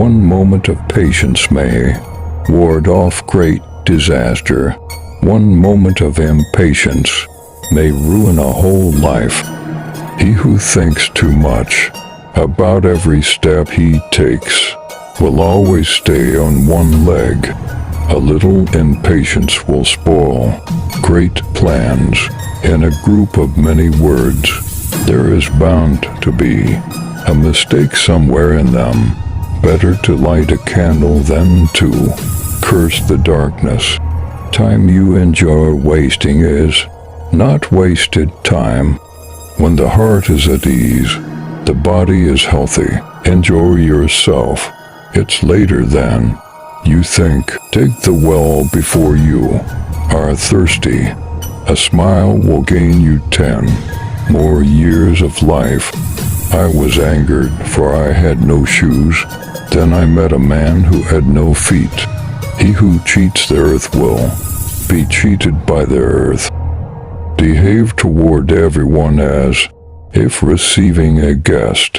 One moment of patience may ward off great disaster. One moment of impatience may ruin a whole life. He who thinks too much about every step he takes will always stay on one leg. A little impatience will spoil great plans. In a group of many words, there is bound to be a mistake somewhere in them. Better to light a candle than to curse the darkness. Time you enjoy wasting is not wasted time. When the heart is at ease, the body is healthy. Enjoy yourself. It's later than you think. Dig the well before you are thirsty. A smile will gain you 10 more years of life. I was angered, for I had no shoes. Then I met a man who had no feet. He who cheats the earth will be cheated by the earth. Behave toward everyone as if receiving a guest.